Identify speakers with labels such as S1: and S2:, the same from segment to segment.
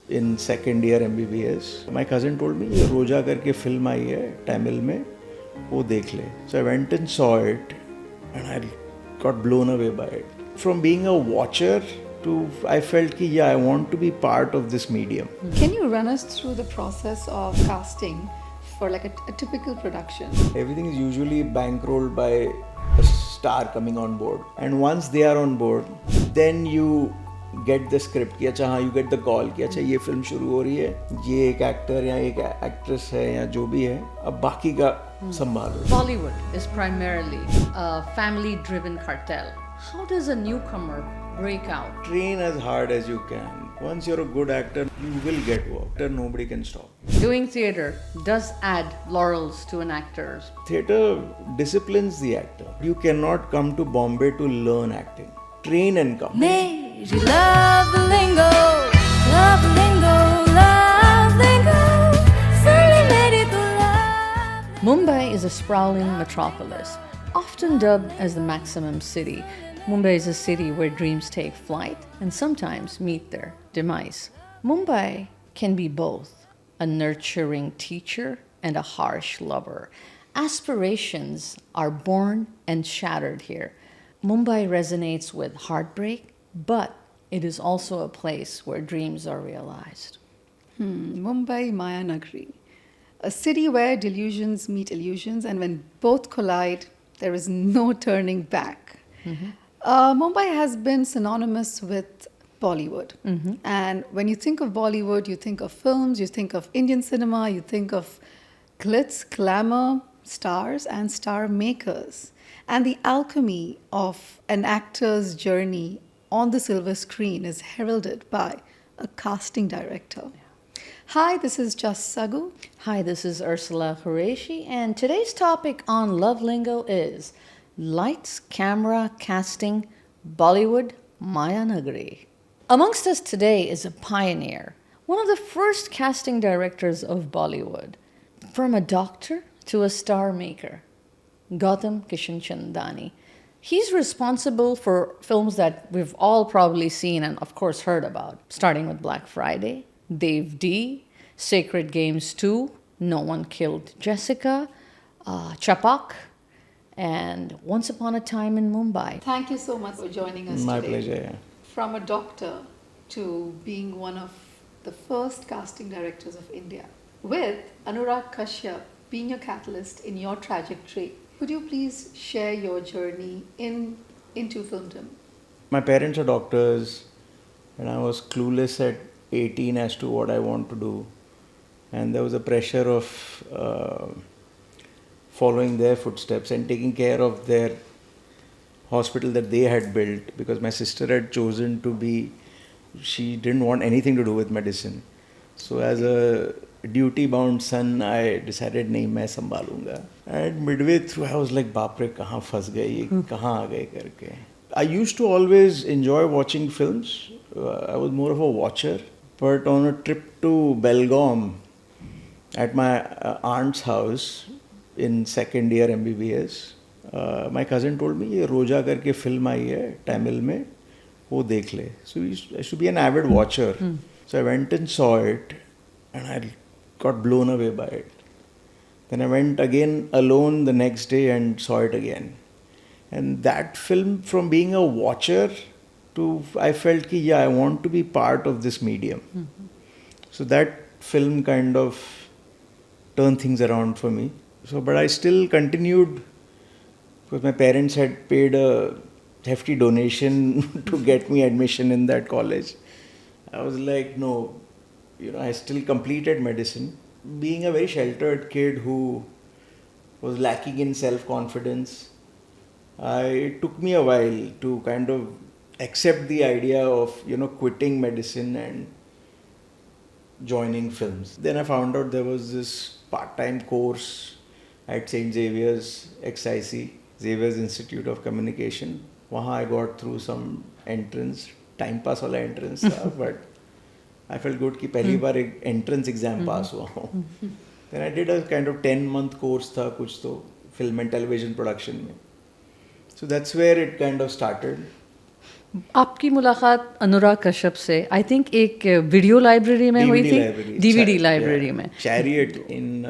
S1: in second year MBBS. My cousin told me, ये रोजा करके film आई है Tamil में, वो देख ले. So I went and saw it and I got blown away by it. From being a watcher to I felt कि yeah, I want to be part of this medium.
S2: Can you run us through the process of casting for like a typical production?
S1: Everything is usually bankrolled by a star coming on board, and once they are on board, then you get the script कि अच्छा हाँ, you get the call कि अच्छा ये film शुरू हो रही है, ये एक एक्टर या एक एक्ट्रेस है या जो भी है, अब बाकी का संभालो.
S3: Bollywood is primarily a family-driven cartel. How does a newcomer break out?
S1: Train as hard as you can. Once you're a good actor, you will get work. Nobody can stop.
S3: Doing theatre does add laurels to an actor's.
S1: Theatre disciplines the actor. You cannot come to Bombay to learn acting. Train and come.
S4: She love the lingo, love the lingo, love lingo. Suddenly made it to love.
S3: Mumbai is a sprawling metropolis, often dubbed as the maximum city. Mumbai is a city where dreams take flight and sometimes meet their demise. Mumbai can be both a nurturing teacher and a harsh lover. Aspirations are born and shattered here. Mumbai resonates with heartbreak, but it is also a place where dreams are realized.
S2: Mumbai Mayanagri, a city where delusions meet illusions, and when both collide, there is no turning back. Mumbai has been synonymous with Bollywood. And when you think of Bollywood, you think of films, you think of Indian cinema, you think of glitz, glamour, stars, and star makers. And the alchemy of an actor's journey on the silver screen is heralded by a casting director. Hi, this is Just Sagu.
S3: Hi, this is Ursula Qureshi, and today's topic on Love Lingo is Lights, Camera, Casting, Bollywood Mayanagri. Amongst us today is a pioneer, one of the first casting directors of Bollywood, from a doctor to a star maker, Gautam Kishanchandani. He's responsible for films that we've all probably seen and of course heard about, starting with Black Friday, Dev D, Sacred Games 2, No One Killed Jessica, Chhapaak, and Once Upon a Time in Mumbai.
S2: Thank you so much for joining us
S1: My
S2: today.
S1: pleasure. Yeah.
S2: From a doctor to being one of the first casting directors of India, with Anurag Kashyap being a catalyst in your trajectory. Could you please share your journey into filmdom?
S1: My parents are doctors, and I was clueless at 18 as to what I want to do. And there was a pressure of following their footsteps and taking care of their hospital that they had built, because my sister had chosen to be, she didn't want anything to do with medicine. So as a duty-bound son, I decided, नहीं मैं संभालूंगा. And midway through, I was like, बाप रे कहाँ फंस गए ये, कहाँ आ गए करके. I used to always enjoy watching films. I was more of a watcher. But on a trip to Belgaum, at my aunt's house in second year MBBS, my cousin told me, ये रोजा करके film आई है Tamil में, वो देख ले. So I used to be an avid watcher. So I went and saw it and I got blown away by it. Then I went again alone the next day and saw it again. And that film, from being a watcher to I felt कि yeah, I want to be part of this medium. So that film kind of turned things around for me. So, but I still continued, because my parents had paid a hefty donation to get me admission in that college. I was like, no, I still completed medicine. Being a very sheltered kid who was lacking in self-confidence, it took me a while to kind of accept the idea of, quitting medicine and joining films. Then I found out there was this part-time course at St. Xavier's, XIC, Xavier's Institute of Communication. Wahan I got through some entrance, time pass wala entrance tha, but I felt good कि पहली बार एक entrance exam pass हुआ हूँ. Then I did a kind of 10-month course था कुछ तो film and television production में. So that's where it kind of started.
S3: आपकी मुलाकात अनुराग कश्यप से आई थिंक एक वीडियो लाइब्रेरी में हुई थी, डीवीडी लाइब्रेरी में.
S1: चैरियट इन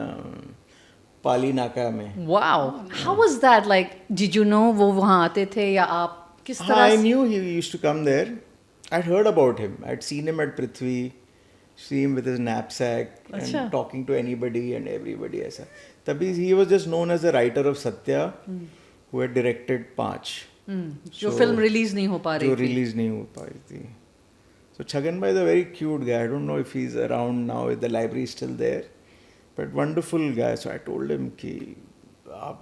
S1: पाली नाका में.
S3: Wow, how was that? Like did you know वो वहाँ आते थे या आप किस तरह
S1: I
S3: से?
S1: knew he used to come there. I'd heard about him. I'd seen him at Prithvi, see him with his knapsack
S3: Achha.
S1: and talking to anybody and everybody. ऐसा. तभी he was just known as the writer of Satya, who had directed Panch.
S3: जो film release नहीं हो पा रही
S1: जो
S3: थी.
S1: release नहीं हो पाई थी. So Chhagan Bhai is a very cute guy. I don't know if he's around now, if the library is still there. But wonderful guy. So I told him कि आप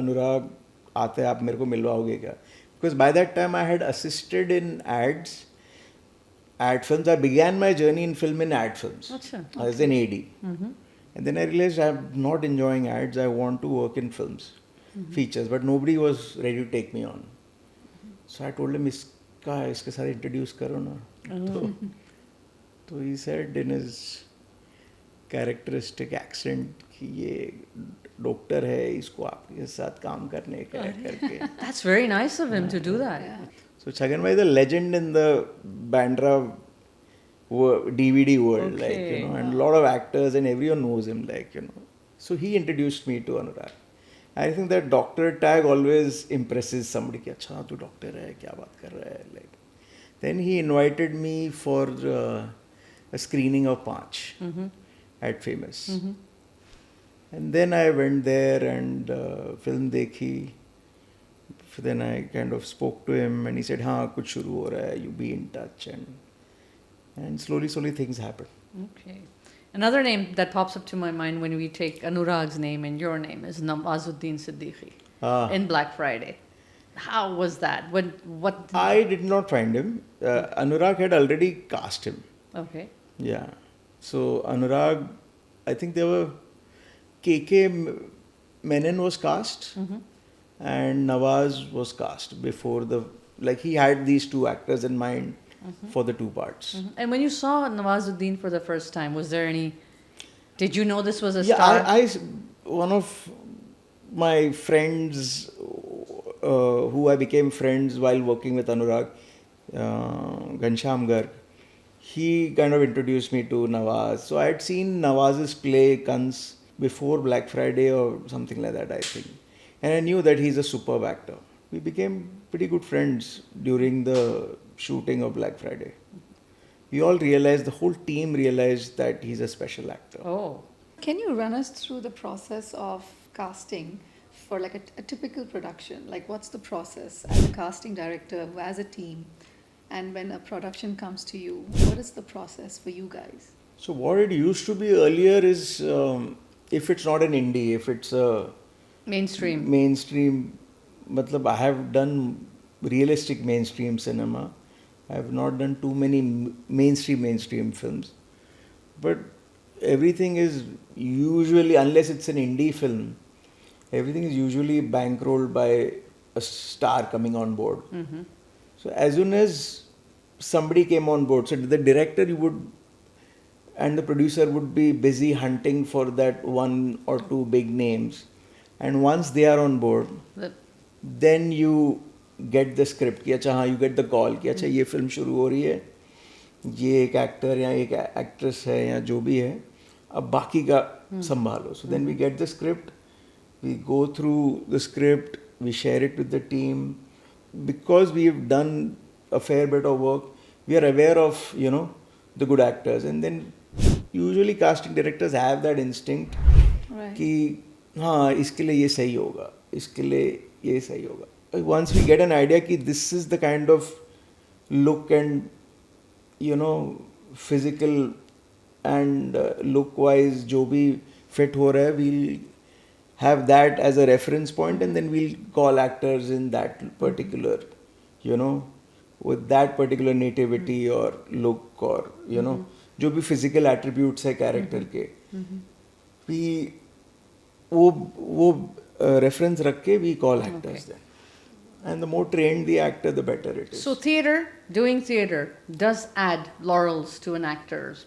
S1: अनुराग आते आप मेरे को मिलवाओगे क्या? Because by that time I had assisted in ad films. I began my journey in film in ad films
S3: Achha,
S1: as an AD. And then I realized I'm not enjoying ads. I want to work in films, features. But nobody was ready to take me on. So I told him, इसके साथ introduce करो ना. तो he said in his characteristic accent कि ये doctor है, इसको आपके साथ काम करने का है करके.
S3: That's very nice of him to do that.
S1: So Chhagan Bhai is a legend in the Bandra DVD world,
S3: Okay.
S1: like, you know, and a lot of actors and everyone knows him, like, you know. So he introduced me to Anurag. I think that doctor tag always impresses somebody कि अच्छा तू doctor है, क्या बात कर रहा है, like. Then he invited me for a screening of Panch at Famous. And then I went there and film देखी. Then I kind of spoke to him and he said, हाँ कुछ शुरू हो रहा है, you be in touch, and slowly things happened.
S3: Okay. Another name that pops up to my mind when we take Anurag's name and your name is Nawazuddin Siddiqui in Black Friday. How was that? What?
S1: I did not find him. Anurag had already cast him.
S3: Okay.
S1: Yeah. So Anurag, I think there were KK Menon was cast and Nawaz was cast before he had these two actors in mind for the two parts.
S3: And when you saw Nawazuddin for the first time, was there any? Did you know this was a star?
S1: I one of my friends who I became friends while working with Anurag, Ghanshyam Garg, he kind of introduced me to Nawaz. So I had seen Nawaz's play Kans before Black Friday or something like that, I think. And I knew that he's a superb actor. We became pretty good friends during the shooting of Black Friday. We all realized, the whole team realized that he's a special actor.
S3: Oh.
S2: Can you run us through the process of casting for like a typical production? Like what's the process as a casting director who has a team, and when a production comes to you, what is the process for you guys?
S1: So what it used to be earlier is, if it's not an indie, if it's a mainstream, matlab I have done realistic mainstream cinema. I have not done too many mainstream films. But everything is usually, unless it's an indie film, everything is usually bankrolled by a star coming on board. So as soon as somebody came on board, so the director and the producer would be busy hunting for that one or two big names. And once they are on board, then you get the script कि अच्छा हाँ, you get the call कि अच्छा ये film शुरू हो रही है, ये एक actor या एक actress है या जो भी है, अब बाकी का संभालो. So then we get the script, we go through the script, we share it with the team. Because we've done a fair bit of work, we are aware of, you know, the good actors. And then usually casting directors have that instinct कि हाँ इसके लिए ये सही होगा, इसके लिए ये सही होगा. Once we get an idea कि this is the kind of look and, you know, physical and look wise जो भी fit हो रहा है, we'll have that as a reference point, and then we'll call actors in that particular, you know, with that particular nativity or look or, you know, जो भी physical attributes है character के, we वो reference रख के we call actors then. And the more trained the actor, the better it is.
S3: So doing theatre does add laurels to an actor's.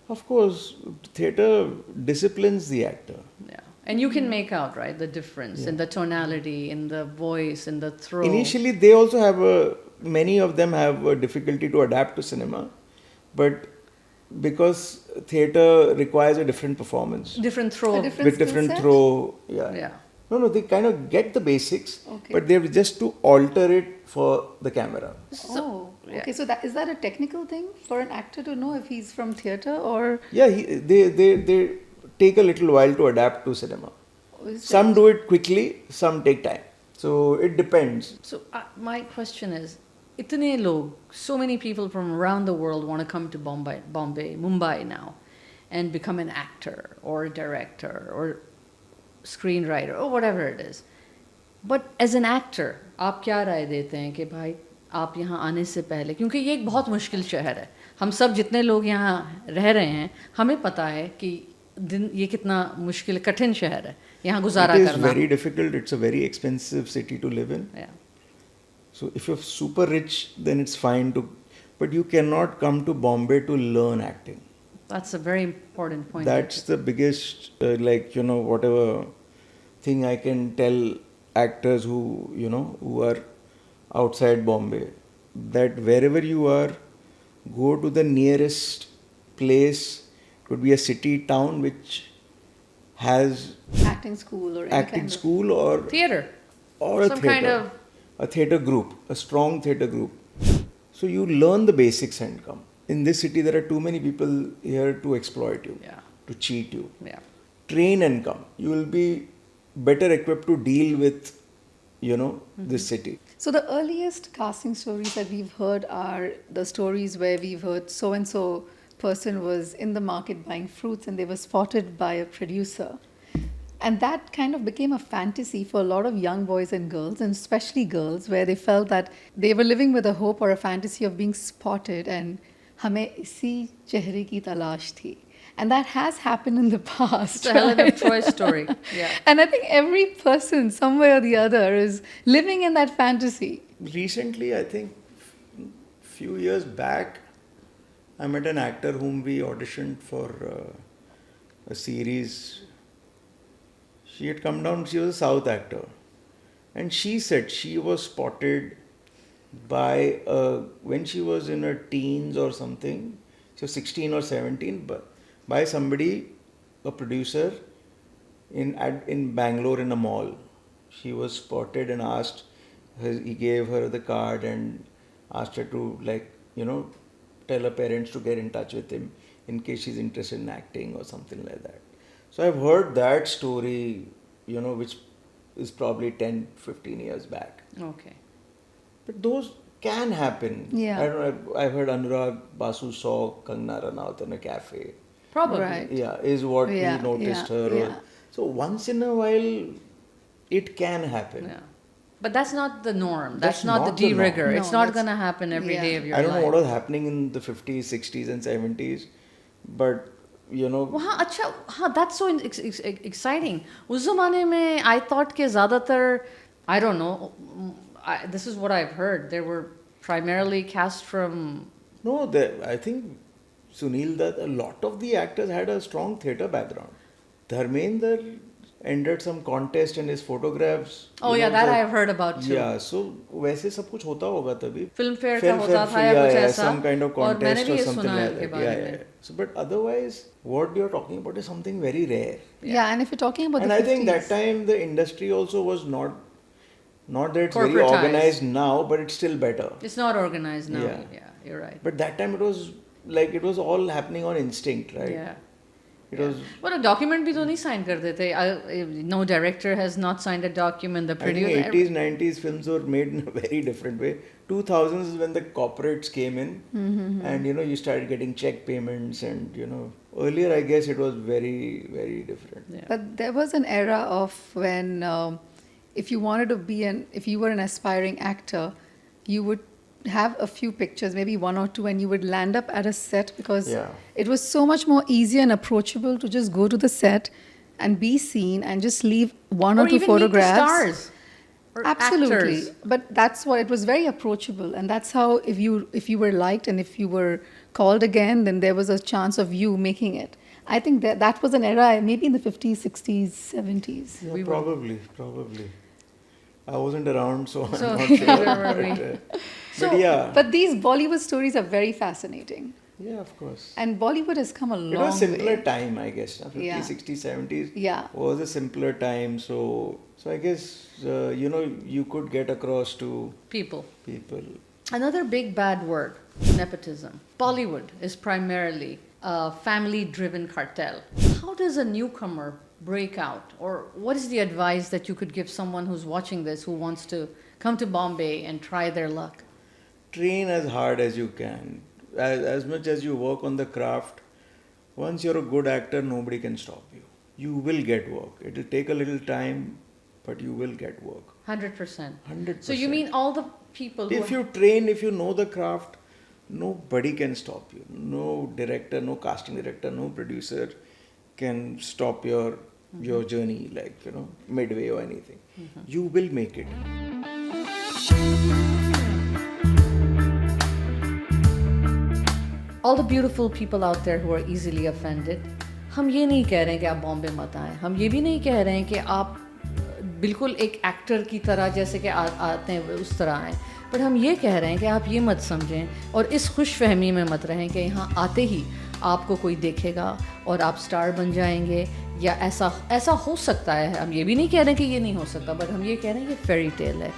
S1: Of course, theatre disciplines the actor.
S3: Yeah. And you can make out, right, the difference in the tonality, in the voice, in the throat.
S1: Initially, they also have many of them have a difficulty to adapt to cinema, but because theatre requires a different performance.
S3: Different throw.
S2: A different
S1: With
S2: skill
S1: different
S2: set?
S1: throw, yeah.
S3: Yeah.
S1: No, they kind of get the basics,
S2: Okay.
S1: but they have just to alter it for the camera.
S2: Oh, okay. So is that a technical thing for an actor to know if he's from theatre or?
S1: Yeah, they take a little while to adapt to cinema.
S2: is
S1: Some
S2: it-
S1: do it quickly, some take time. So it depends.
S3: So my question is, itne log, so many people from around the world want to come to Bombay, Mumbai now, and become an actor or a director or screenwriter or whatever it is. But as an actor, आप क्या राय देते हैं कि भाई आप यहाँ आने से पहले, क्योंकि ये एक बहुत मुश्किल शहर है, हम सब जितने लोग यहाँ रह रहे हैं हमें पता है कि दिन ये कितना मुश्किल कठिन शहर है यहाँ गुजारा
S1: It is
S3: करना.
S1: very difficult. It's a very expensive city to live in.
S3: Yeah.
S1: So if you're super rich, then it's fine to, but you cannot come to Bombay to learn acting.
S3: That's a very important point.
S1: That's the biggest, whatever thing I can tell actors who are outside Bombay, that wherever you are, go to the nearest place. Could be a city, town which has
S2: acting school or any
S1: acting
S2: kind
S1: school or
S3: Theater.
S1: or a
S3: Some
S1: theatre,
S3: kind of-
S1: a theatre group, a strong theatre group. So you learn the basics and come. In this city, there are too many people here to exploit you,
S3: Yeah.
S1: to cheat you.
S3: Yeah.
S1: Train and come. You will be better equipped to deal with, this city.
S2: So the earliest casting stories that we've heard are the stories where we've heard so and so person was in the market buying fruits and they were spotted by a producer. And that kind of became a fantasy for a lot of young boys and girls, and especially girls, where they felt that they were living with a hope or a fantasy of being spotted and hame isi chehre ki talash thi. And that has happened in the past.
S3: It's a Helen
S2: right?
S3: of Troy story. Yeah.
S2: And I think every person, some way or the other, is living in that fantasy.
S1: Recently, I think few years back, I met an actor whom we auditioned for a series. She had come down, she was a South actor. And she said she was spotted by, when she was in her teens or something, she was 16 or 17, but by somebody, a producer in Bangalore in a mall. She was spotted and asked, he gave her the card and asked her to tell her parents to get in touch with him in case she's interested in acting or something like that. So I've heard that story, which is probably 10, 15 years back.
S3: Okay.
S1: But those can happen.
S2: Yeah.
S1: I don't know, I've heard Anurag Basu saw Kangana Ranaut in a cafe.
S3: Probably.
S2: Right.
S1: Yeah, is what
S2: Yeah,
S1: he noticed
S2: yeah,
S1: her.
S2: yeah.
S1: So once in a while, it can happen.
S3: Yeah. But that's not the norm. That's
S1: That's
S3: not the
S1: not the
S3: de
S1: norm.
S3: rigor.
S2: No,
S3: It's not
S2: that's-
S3: going to happen every day
S2: yeah.
S3: of your
S1: I don't
S3: life.
S1: know what was happening in the 50s, 60s and 70s, but
S3: वहाँ अच्छा हाँ that's so exciting. उस ज़माने में I thought कि ज़्यादातर I don't know this is what I've heard, they were primarily cast from
S1: no, I think Sunil, that a lot of the actors had a strong theatre background. Dharmender entered some contest and his photographs.
S3: oh yeah that I've heard about too.
S1: Yeah, so वैसे सब कुछ होता होगा तभी.
S3: Filmfare का होता था या कुछ ऐसा
S1: some kind of
S3: और मैंने
S1: contest
S3: भी
S1: or
S3: ये
S1: something
S3: सुना है
S1: like
S3: इनके
S1: that.
S3: बारे
S1: Yeah.
S3: में.
S1: So, but otherwise, what you're talking about is something very rare.
S2: Yeah, and if you're talking about
S1: And
S2: the
S1: I
S2: 50s,
S1: think that time the industry also was not that it's very
S3: Corporatized.
S1: organized now, but it's still better.
S3: It's not organized now.
S1: Yeah.
S3: Yeah, you're right.
S1: But that time it was all happening on instinct, right?
S3: Yeah.
S1: It was.
S3: But a document भी तो नहीं sign कर देते. No director has not signed a document. The
S1: I
S3: producer.
S1: think 80s, 90s films were made in a very different way. 2000s is when the corporates came in, and you started getting check payments, and earlier I guess it was very, very different.
S3: Yeah.
S2: but there was an era of when if you wanted to be if you were an aspiring actor, you would have a few pictures, maybe one or two, and you would land up at a set because
S1: Yeah.
S2: it was so much more easier and approachable to just go to the set and be seen and just leave one or two
S3: even
S2: photographs.
S3: meet the stars. Or
S2: Absolutely,
S3: actors.
S2: but that's what it was, very approachable, and that's how if you were liked and if you were called again, then there was a chance of you making it. I think that was an era, maybe in the 50s, 60s, 70s.
S1: Yeah,
S3: We were-
S1: probably. I wasn't around, so
S3: So,
S1: I'm not sure.
S3: neither were we.
S1: But yeah,
S2: But these Bollywood stories are very fascinating.
S1: yeah, of course.
S2: And Bollywood has come a long
S1: It was simpler
S2: way.
S1: time, I guess. 50s,
S2: Yeah.
S1: 60s, 70s
S2: Yeah.
S1: was a simpler time. So I guess, you could get across to
S3: People.
S1: people.
S3: Another big bad word, nepotism. Bollywood is primarily a family driven cartel. How does a newcomer break out? Or what is the advice that you could give someone who's watching this who wants to come to Bombay and try their luck?
S1: Train as hard as you can. As much as you work on the craft, once you're a good actor, nobody can stop you. You will get work. It will take a little time, but you will get work.
S3: 100%.
S1: 100%.
S3: So you mean all the people who
S1: If you train, if you know the craft, nobody can stop you. No director, no casting director, no producer can stop your journey, like, midway or anything. You will make it.
S3: all the beautiful people out there who are easily offended, हम ये नहीं कह रहे हैं कि आप बॉम्बे मत आएं, हम ये भी नहीं कह रहे हैं कि आप बिल्कुल एक एक्टर की तरह जैसे कि आते हैं उस तरह आएँ, बट हम ये कह रहे हैं कि आप ये मत समझें और इस खुश फहमी में मत रहें कि यहाँ आते ही आपको कोई देखेगा और आप स्टार बन जाएंगे या ऐसा हो सकता है. हम ये भी नहीं कह रहे हैं कि ये नहीं हो सकता, बट हम ये कह रहे हैं कि फेरी टेल है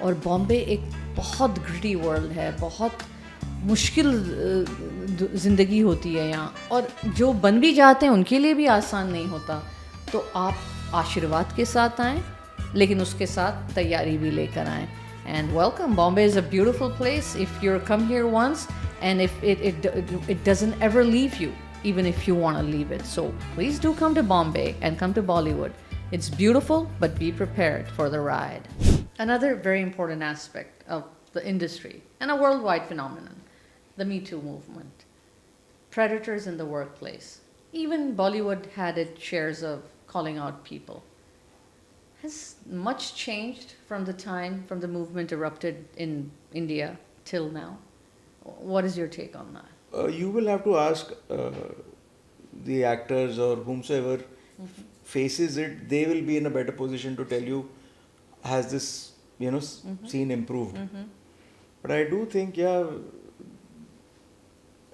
S3: और बॉम्बे एक बहुत ग्रिटी वर्ल्ड है, बहुत मुश्किल ज़िंदगी होती है यहाँ और जो बन भी जाते हैं उनके लिए भी आसान नहीं होता. तो आप आशीर्वाद के साथ आएँ लेकिन उसके साथ तैयारी भी लेकर आएँ. And welcome. Bombay is a beautiful place if you're come here once, and if it doesn't ever leave you, even if you want to leave it. So please do come to Bombay and come to Bollywood. It's beautiful, but be prepared for the ride. Another very important aspect of the industry and a worldwide phenomenon, the Me Too movement. Predators in the workplace. Even Bollywood had its shares of calling out people. Has much changed from the movement erupted in India till now? What is your take on that?
S1: You will have to ask the actors or whomsoever faces it. They will be in a better position to tell you, has this scene improved? But I do think,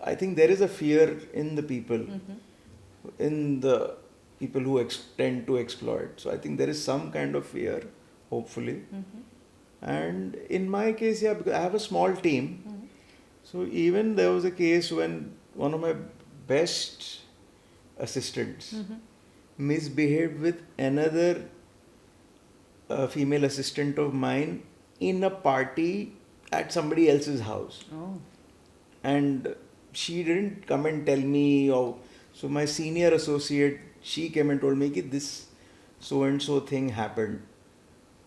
S1: I think there is a fear in the people, in the people who tend to exploit. So I think there is some kind of fear, hopefully. And in my case, because I have a small team. So even there was a case when one of my best assistants misbehaved with another female assistant of mine in a party at somebody else's house.
S3: Oh.
S1: And she didn't come and tell me. So my senior associate, she came and told me that this so-and-so thing happened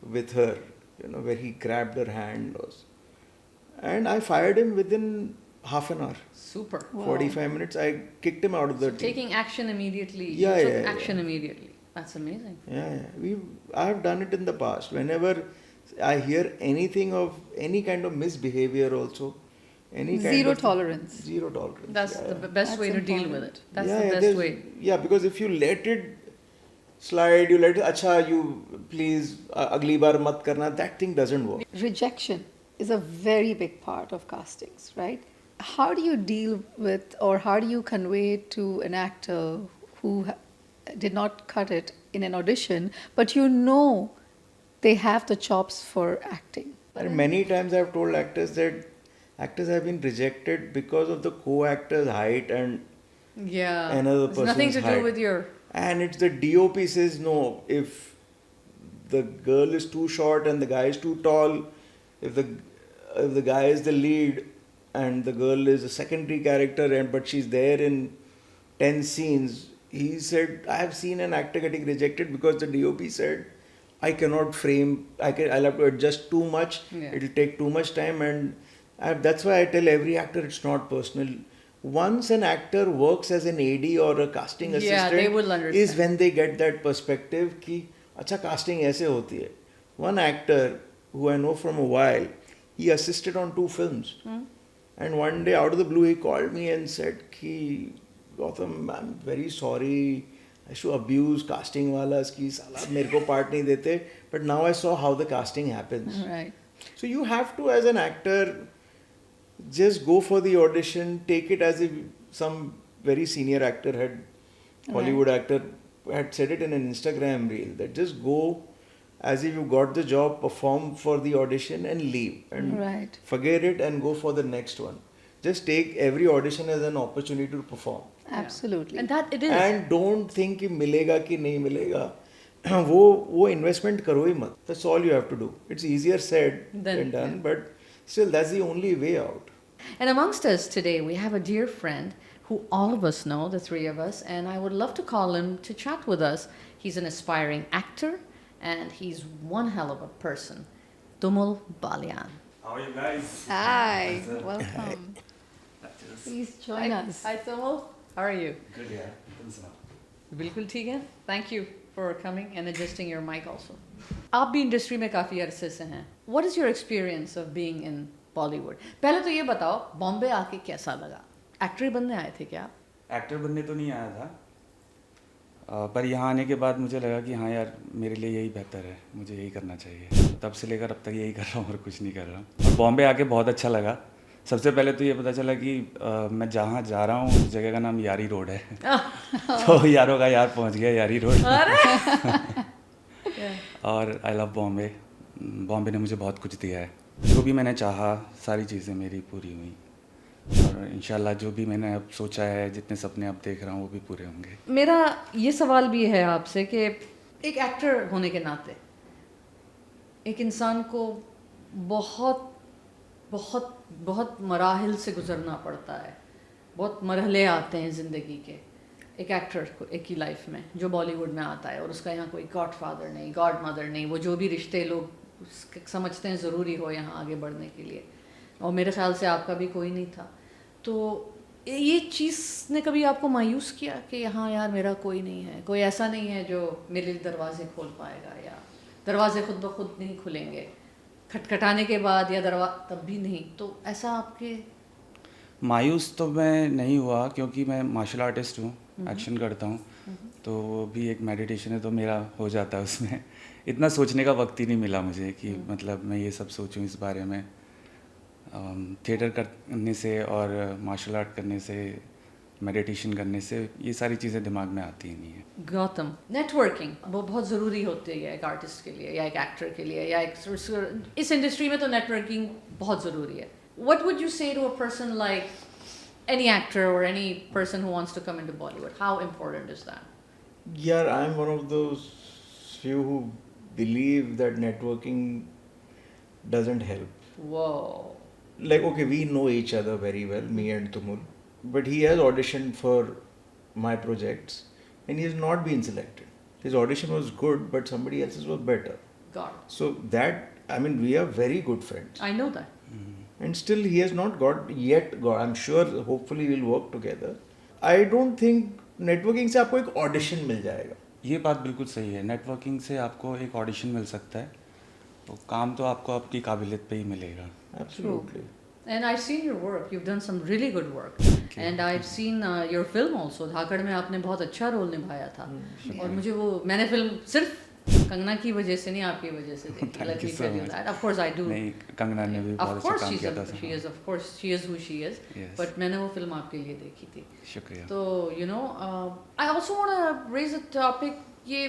S1: with her, where he grabbed her hand. And I fired him within half an hour.
S3: Super.
S2: Wow.
S1: 45 minutes, I kicked him out of the team.
S3: Taking action immediately.
S1: Yeah,
S3: you took
S1: yeah,
S3: action immediately. That's amazing.
S1: Yeah. I have done it in the past. Whenever I hear anything of any kind of misbehavior also,
S2: Zero tolerance.
S1: Zero tolerance.
S3: That's the best
S2: That's
S3: way to deal
S2: important.
S3: with it. That's the best
S1: there's-
S3: way.
S1: Yeah, because if you let it slide, you let it, acha, you please, agli baar mat karna, that thing doesn't work.
S2: Rejection is a very big part of castings, right? How do you deal with, or how do you convey to an actor who did not cut it in an audition, but they have the chops for acting?
S1: And many times I've told actors that actors have been rejected because of the co-actor's height and
S3: Yeah.
S1: another
S3: It's
S1: person's
S3: nothing to
S1: height.
S3: do with your.
S1: And it's the DOP says no, if the girl is too short and the guy is too tall, if the guy is the lead and the girl is a secondary character but she's there in 10 scenes, he said, I have seen an actor getting rejected because the DOP said, I cannot frame, I'll have to adjust too much,
S3: Yeah.
S1: it'll take too much time, and that's why I tell every actor it's not personal. Once an actor works as an AD or a casting
S3: Yeah,
S1: assistant,
S3: they will understand.
S1: is when they get that perspective कि अच्छा casting ऐसे होती है. One actor who I know from a while, he assisted on 2 films. And one day out of the blue he called me and said कि Gautam, I'm very sorry, I used to abuse casting वालास की साला मेरे को part नहीं देते, but now I saw how the casting happens.
S2: Right.
S1: So you have to, as an actor, just go for the audition, take it as if some very senior actor had, Hollywood actor had said it in an Instagram reel, that just go as if you got the job, perform for the audition and leave. And
S2: Right.
S1: forget it and go for the next one. Just take every audition as an opportunity to perform.
S2: Absolutely.
S3: And that it is.
S1: And don't think कि मिलेगा कि नहीं मिलेगा. वो investment करो ही मत. That's all you have to do. It's easier said than done, but still that's the only way out.
S3: And amongst us today, we have a dear friend who all of us know, the three of us, and I would love to call him to chat with us. He's an aspiring actor, and he's one hell of a person. Tumul Balyan.
S5: How are you guys?
S2: Hi, welcome. Please join us.
S3: Hi Tumul. How are you?
S5: Good, yeah. तुम सुनाओ.
S3: बिल्कुल ठीक है. Thank you for coming and adjusting your mic also. आप भी industry में काफ़ी अरसे से हैं. What is your experience of being in Bollywood? पहले तो ये बताओ, बॉम्बे आके कैसा लगा? एक्टर बनने आए थे क्या आप?
S5: एक्टर बनने तो नहीं आया था, पर यहाँ आने के बाद मुझे लगा कि हाँ यार, मेरे लिए यही बेहतर है, मुझे यही करना चाहिए. तब से लेकर अब तक यही कर रहा हूँ और कुछ नहीं कर रहा हूँ. और बॉम्बे आके बहुत अच्छा लगा. सबसे पहले तो ये पता चला कि मैं जहाँ जा रहा हूँ उस जगह का नाम यारी रोड है. तो यारों का यार पहुँच गया यारी रोड. और आई लव बॉम्बे. बॉम्बे ने मुझे बहुत कुछ दिया है. जो भी मैंने चाहा सारी चीज़ें मेरी पूरी हुई, और इंशाल्लाह जो भी मैंने अब सोचा है, जितने सपने अब देख रहा हूँ वो भी पूरे होंगे.
S3: मेरा ये सवाल भी है आपसे कि एक एक्टर होने के नाते एक इंसान को बहुत बहुत बहुत मराहिल से गुजरना पड़ता है. बहुत मरहले आते हैं ज़िंदगी के एक एक्टर को एक ही लाइफ में जो बॉलीवुड में आता है, और उसका यहाँ कोई गॉड फादर नहीं, गॉड मदर नहीं, वो जो भी रिश्ते लोग समझते हैं ज़रूरी हो यहाँ आगे बढ़ने के लिए, और मेरे ख्याल से आपका भी कोई नहीं था. तो ये चीज़ ने कभी आपको मायूस किया कि यहाँ यार मेरा कोई नहीं है, कोई ऐसा नहीं है जो मेरे लिए दरवाजे खोल पाएगा, या दरवाजे खुद ब खुद नहीं खुलेंगे खटखटाने के बाद, या तब भी नहीं? तो ऐसा आपके?
S5: मायूस तो मैं नहीं हुआ, क्योंकि मैं मार्शल आर्टिस्ट हूँ, एक्शन करता हूँ, तो वो भी एक मेडिटेशन है, तो मेरा हो जाता है उसमें. इतना सोचने का वक्त ही नहीं मिला मुझे कि मतलब मैं ये सब सोचूं इस बारे में. थिएटर करने से और मार्शल आर्ट करने से, मेडिटेशन करने से ये सारी चीज़ें दिमाग में आती ही नहीं है.
S3: गौतम, नेटवर्किंग वो बहुत ज़रूरी होती है एक आर्टिस्ट के लिए या एक एक्टर के लिए, या इस इंडस्ट्री में तो नेटवर्किंग बहुत ज़रूरी है. What would you say to a person like any actor or any person who wants to come into Bollywood? How important is that?
S1: Yeah, I'm one of those few who believe that networking doesn't help.
S3: Whoa.
S1: Like, okay, we know each other very well, me and Tumul, but he has auditioned for my projects and he has not been selected. His audition was good, but somebody else's was better.
S3: God.
S1: So that, I mean, we are very good friends.
S3: I know that.
S1: And still he has not got. I'm sure, hopefully we'll work together. I don't think networking से आपको एक audition मिल जाएगा.
S5: ये बात बिल्कुल सही है. Networking से आपको एक ऑडिशन मिल सकता है, तो काम तो आपको आपकी काबिलियत पे ही मिलेगा.
S1: Absolutely.
S3: And I've seen your work. You've done some really good work. And I've seen your film also. धाकड़ में आपने बहुत अच्छा रोल निभाया था. और मुझे वो, मैंने फिल्म सिर्फ कंगना की वजह से नहीं, आपकी वजह से देखी. Let me tell you that. Of course I do.
S5: नहीं, कंगना ने भी बहुत अच्छा काम किया था.
S3: She is, of course, she is who she is.
S5: Yes.
S3: But मैंने वो फिल्म आपके लिए देखी थी.
S5: शुक्रिया.
S3: तो you know, I also want to raise a topic. ये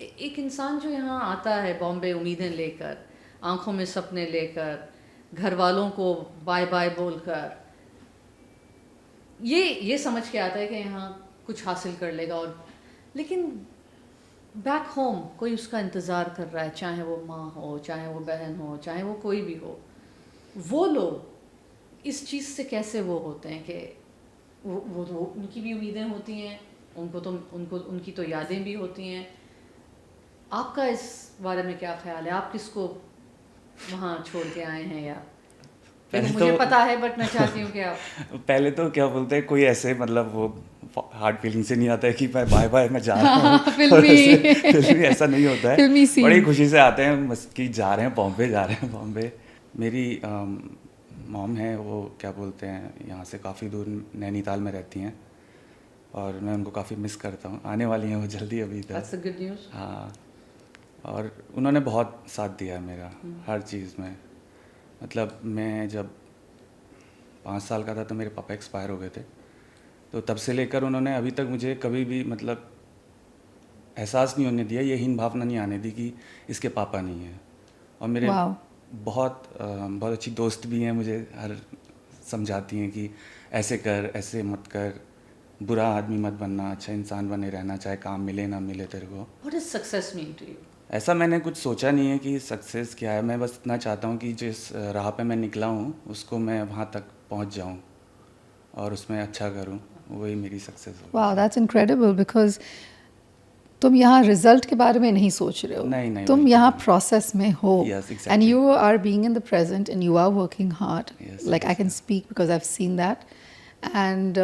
S3: एक इंसान जो यहाँ आता है बॉम्बे उम्मीदें लेकर, आंखों में सपने लेकर, घर वालों को बाय बाय बोलकर, ये समझ के आता है कि यहाँ कुछ हासिल कर लेगा, और लेकिन बैक होम कोई उसका इंतज़ार कर रहा है, चाहे वो माँ हो, चाहे वो बहन हो, चाहे वो कोई भी हो. वो लोग इस चीज़ से कैसे वो होते हैं कि वो उनकी भी उम्मीदें होती हैं, उनकी तो यादें भी होती हैं. आपका इस बारे में क्या ख्याल है? आप किसको वहाँ छोड़ के आए हैं? या मुझे पता है, बट मैं चाहती हूँ कि आप
S5: पहले तो क्या बोलते हैं, कोई ऐसे मतलब वो हार्ड फीलिंग से नहीं आता है कि मैं बाय बाय मैं जा रहा हूँ. फिल्मी ऐसा नहीं होता है. बड़ी खुशी से आते हैं बस कि जा रहे हैं बॉम्बे, जा रहे हैं बॉम्बे. मेरी मॉम है, वो क्या बोलते हैं यहाँ से काफ़ी दूर नैनीताल में रहती हैं, और मैं उनको काफ़ी मिस करता हूँ. आने वाली हैं वो जल्दी अभी इधर.
S3: That's the good news.
S5: हाँ, और उन्होंने बहुत साथ दिया मेरा हर चीज़ में. मतलब मैं जब 5 साल का था तो मेरे पापा एक्सपायर हो गए थे, तो तब से लेकर उन्होंने अभी तक मुझे कभी भी मतलब एहसास नहीं होने दिया, ये हीन भावना नहीं आने दी कि इसके पापा नहीं हैं. और मेरे
S2: Wow.
S5: बहुत अच्छी दोस्त भी हैं, मुझे हर समझाती हैं कि ऐसे कर, ऐसे मत कर, बुरा आदमी मत बनना, अच्छा इंसान बने रहना, चाहे काम मिले ना मिले तेरे को.
S3: What does success mean to you?
S5: ऐसा मैंने कुछ सोचा नहीं है कि सक्सेस क्या है. मैं बस इतना चाहता हूँ कि जिस राह पे मैं निकला हूँ उसको मैं वहाँ तक पहुँच जाऊँ और उसमें अच्छा करूँ, वही मेरी सक्सेस हो.
S2: Wow, that's incredible because तुम यहाँ रिजल्ट के बारे में नहीं सोच रहे हो.
S5: नहीं,
S2: तुम
S5: बिल्कुल
S2: यहाँ
S5: नहीं.
S2: प्रोसेस में हो.
S5: Yes, exactly.
S2: And you are being in the present and you are working hard.
S5: Yes,
S2: Like I
S5: yes,
S2: can
S5: yes.
S2: speak because I've seen that. And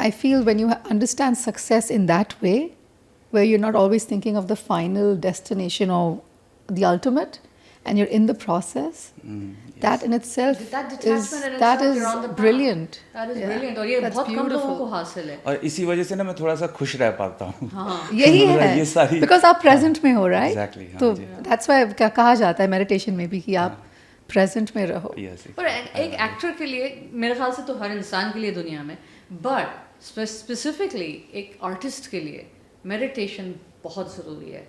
S2: I feel when you understand success in that way, where you're not always thinking of the final destination or the ultimate, and you're in the process, that in itself
S3: That detachment in
S2: that
S3: itself,
S2: is
S3: you're on the path.
S2: brilliant.
S3: That is
S2: Yeah.
S3: brilliant. और ये
S2: That's
S3: बहुत कम लोगों
S2: beautiful.
S3: को हासिल है.
S5: और इसी वजह से ना मैं थोड़ा सा खुश रह पाता हूँ.
S2: यही
S5: मतलब
S2: है
S5: ये सारी
S2: बिकॉज आप प्रेजेंट में हो राइट.
S5: Exactly, हाँ
S2: तो
S5: जी.
S2: दैट्स व्हाई कहा जाता है मेडिटेशन में भी कि आप प्रेजेंट में रहो.
S5: Yes,
S3: पर एक एक्टर के लिए, मेरे ख्याल से तो हर इंसान के लिए दुनिया में, बट स्पेसिफिकली एक आर्टिस्ट के लिए मेडिटेशन बहुत ज़रूरी है.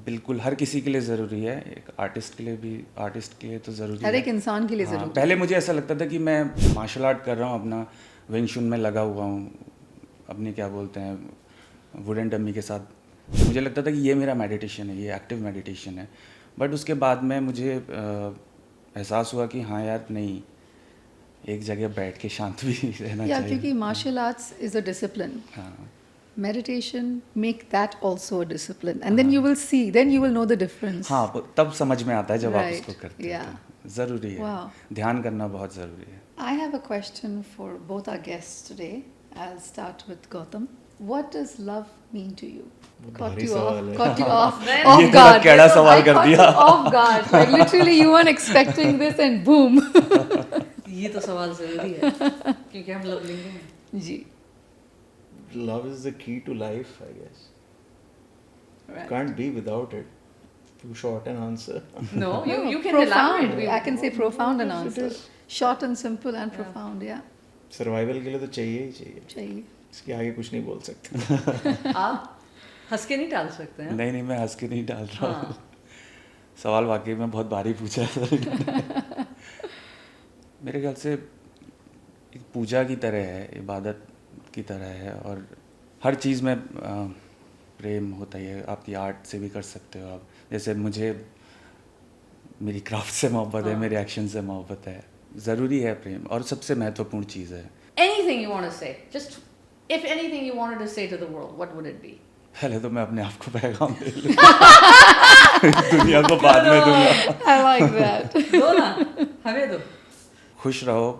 S5: बिल्कुल हर किसी के लिए ज़रूरी है. एक आर्टिस्ट के लिए भी, आर्टिस्ट के लिए तो ज़रूरी
S2: हर
S5: है.
S2: एक इंसान के लिए
S5: हाँ,
S2: जरूरी.
S5: पहले मुझे ऐसा लगता था कि मैं मार्शल आर्ट कर रहा हूँ, अपना विंग चुन में लगा हुआ हूँ, अपनी क्या बोलते हैं वुडन डमी के साथ. मुझे लगता था कि ये मेरा मेडिटेशन है, ये एक्टिव मेडिटेशन है. बट उसके बाद में मुझे एहसास हुआ कि हाँ यार नहीं, एक जगह बैठ के शांत भी रहना
S2: या
S5: चाहिए.
S2: क्योंकि martial arts is a discipline.
S5: हाँ,
S2: Meditation make that also a discipline, and then you will see, then you will know the difference.
S5: हाँ, तब समझ में आता है जब आप
S2: Right,
S5: उसको करते
S2: yeah.
S5: हैं. तो ज़रूरी है.
S2: Wow.
S5: ध्यान करना बहुत ज़रूरी है.
S2: I have a question for both our guests today. I'll start with Gautam. What does love mean to you?
S1: भारी सवाल है.
S2: Caught you off
S5: ये
S2: guard.
S5: थोड़ा कैड़ा सवाल
S2: I
S5: कर
S2: caught
S5: दिया.
S2: you off guard. Like literally, you weren't expecting this, and boom.
S3: ये तो सवाल ज़रूरी है क्योंकि हम लव लिंगो हैं.
S2: जी.
S1: Love is the key to life, I guess.
S2: Right.
S1: Can't be without it. Too short an answer.
S3: No, you can
S2: profound.
S3: elaborate.
S2: I can say profound an
S1: It
S2: answer.
S1: is.
S2: Short and simple and profound. Yeah.
S1: Survival के लिए तो चाहिए ही चाहिए.
S2: चाहिए.
S1: इसके आगे कुछ नहीं बोल सकते.
S3: आप हंस के नहीं टाल सकते हैं.
S5: नहीं, मैं हंस के नहीं डाल रहा हूँ. सवाल वाकई में बहुत भारी पूछा है. मेरे ख्याल से एक पूजा की तरह है, इबादत की तरह है, और हर चीज़ में प्रेम होता ही है. आपकी आर्ट से भी कर सकते हो आप. जैसे मुझे मेरी क्राफ्ट से मोहब्बत है, मेरे एक्शन से मोहब्बत है. ज़रूरी है प्रेम, और सबसे महत्वपूर्ण चीज़ है.
S3: Anything you want to say, just if anything you wanted to say to the world, what would it be?
S5: पहले तो मैं अपने आप को पैगाम दे लूँ. दुनिया को बाद में दूंगा.
S2: I like that.
S3: दो ना, हमें दो.
S5: खुश रहो,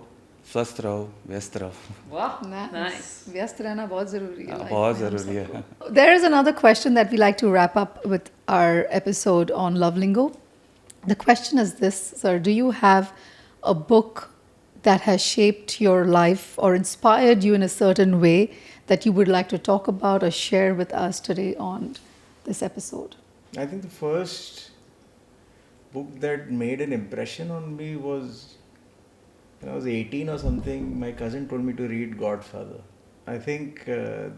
S5: स्वस्थ रहो, व्यस्त रहो.
S3: वाह,
S2: Nice. व्यस्त रहना बहुत ज़रूरी है.
S5: बहुत ज़रूरी है.
S2: There is another question that we like to wrap up with our episode on Love Lingo. The question is this, sir: do you have a book that has shaped your life or inspired you in a certain way that you would like to talk about or share with us today on this episode?
S1: I think the first book that made an impression on me was when I was 18 or something. My cousin told me to read Godfather. I think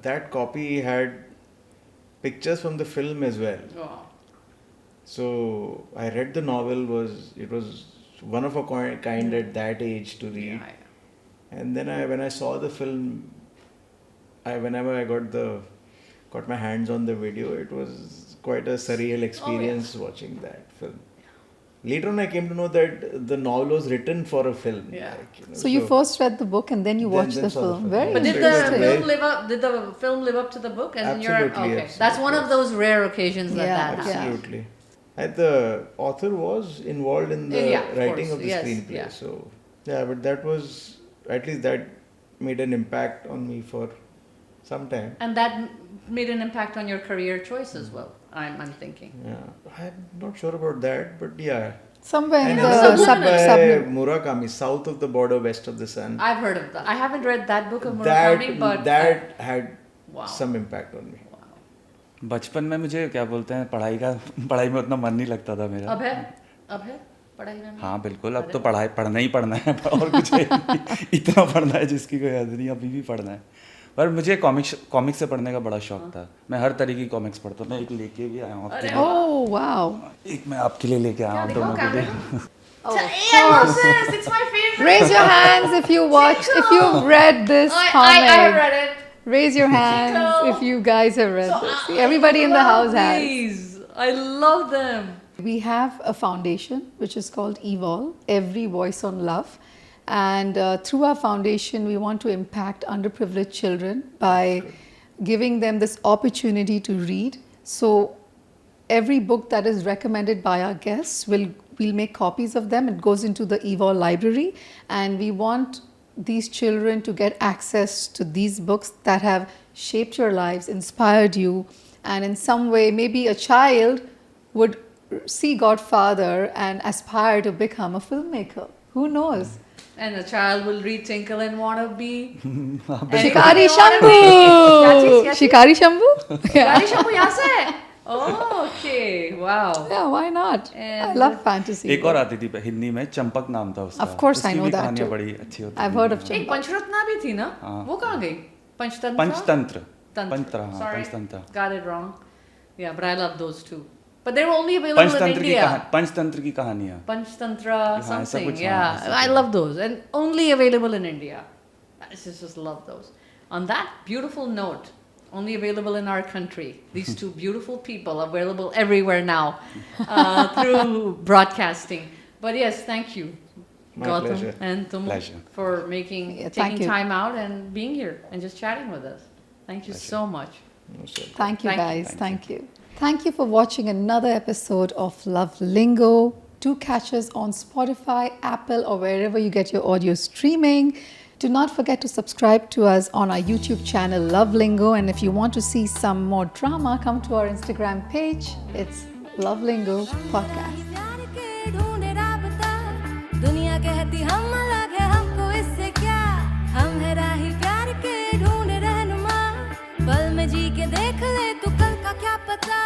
S1: that copy had pictures from the film as well.
S3: Wow.
S1: So I read the novel. It was one of a kind at that age to read.
S3: Yeah.
S1: And then when I saw the film, whenever I got my hands on the video, it was quite a surreal experience watching that film. Later on, I came to know that the novel was written for a film.
S3: Yeah.
S2: So you first read the book and then you watched
S1: then
S2: the
S1: saw the
S2: film.
S1: film.
S2: Very
S3: But did
S1: So it was
S3: the
S2: interesting.
S3: film live up? Did the film live up to the book? As in
S1: Absolutely,
S3: okay.
S1: absolutely,
S3: That's one of
S1: yes.
S3: those rare occasions that
S2: Yeah,
S3: happens.
S2: yeah.
S1: Absolutely. And the author was involved in the
S3: Yeah, of
S1: writing
S3: course.
S1: of the
S3: Yes,
S1: screenplay.
S3: yeah.
S1: So, yeah, but that was, at least that made an impact on me for some time.
S3: And that made an impact on your career choice as well. I'm thinking.
S1: Yeah, I'm not sure about that, but yeah.
S2: Somewhere in
S1: And
S2: the
S1: another book by
S2: sub.
S1: Murakami, South of the Border, West of the Sun.
S3: I've heard of that. I haven't read that book of Murakami, but
S1: that had some impact on me.
S5: बचपन में मुझे क्या बोलते हैं पढ़ाई में उतना मन नहीं लगता था मेरा.
S3: अब है पढ़ाई में?
S5: हाँ बिल्कुल, अब तो पढ़ना ही पढ़ना है और कुछ है नहीं. इतना पढ़ना है जिसकी कोई हद नहीं, अभी भी पढ़ना है. पर मुझे कॉमिक्स से पढ़ने का बड़ा शौक था. मैं हर तरह की कॉमिक्स पढ़ता हूँ. मैं एक लेके भी आया हूँ आपके लिए.
S2: Oh, wow.
S5: एक मैं आपके लिए लेके आया हूँ दोनों के लिए.
S2: Oh, of
S3: I love
S2: course.
S3: this. It's my favorite.
S2: Raise your hands if you watched, if you've read this comic.
S3: I have read it.
S2: Raise your hands
S3: Chico.
S2: if you guys have read this. See, everybody in the house has.
S3: These. I love them.
S2: We have a foundation which is called Evolve, Every Voice on Love. And through our foundation, we want to impact underprivileged children by giving them this opportunity to read. So every book that is recommended by our guests, we'll make copies of them. It goes into the Evolve library. And we want these children to get access to these books that have shaped your lives, inspired you, and in some way, maybe a child would see Godfather and aspire to become a filmmaker. Who knows?
S3: And the child will read Tinkle and wanna be
S2: Shikari Shambhu! Shikari Shambhu? Yeah.
S3: Shikari Shambhu यहाँ से है? Oh, okay, wow.
S2: Yeah, why not? I
S3: And-
S2: love fantasy.
S5: एक और आती थी हिंदी में, चंपक नाम था उसका.
S2: Of course, I
S5: उसकी
S2: know
S5: भी
S2: that
S5: कहानियाँ
S2: too.
S5: बड़ी अच्छी होती
S2: I've
S5: थी.
S2: heard of
S3: एक
S2: Chhapaak.
S3: पंचरत्ना भी थी ना?
S5: हाँ.
S3: वो कहाँ गई? पंचतंत्र?
S5: पंचतंत्र.
S3: Tantra.
S5: पंचतंत्र, हाँ,
S3: Sorry,
S5: Panchatantra.
S3: got it wrong. Yeah, but I love those too. But they were only available in India.
S5: Panchatantra की कहानियाँ.
S3: Panchtantra,
S5: ऐसा
S3: something.
S5: कुछ,
S3: Yeah,
S5: हाँ, ऐसा
S3: I
S5: कुछ.
S3: love those. And only available in India. I just love those. On that beautiful note, only available in our country. These two beautiful people available everywhere now through broadcasting. But yes, thank you,
S5: My
S3: Gautam
S5: pleasure.
S3: and Tumul,
S5: Pleasure.
S3: for
S2: Yeah, thank
S3: taking
S2: you.
S3: time out and being here and just chatting with us. Thank you so much.
S2: Thank you,
S3: Thank you.
S2: guys. Thank you. Thank you for watching another episode of Love Lingo. Do catch us on Spotify, Apple, or wherever you get your audio streaming. Do not forget to subscribe to us on our YouTube channel, Love Lingo. And if you want to see some more drama, come to our Instagram page. It's Love Lingo Podcast.
S4: प्यार के ढूंढे राबता, दुनिया कहती हम अलग है, हमको इससे क्या, हम है राही प्यार के ढूंढे रहनुमा, पल में जी के देख ले तू कल का क्या पता.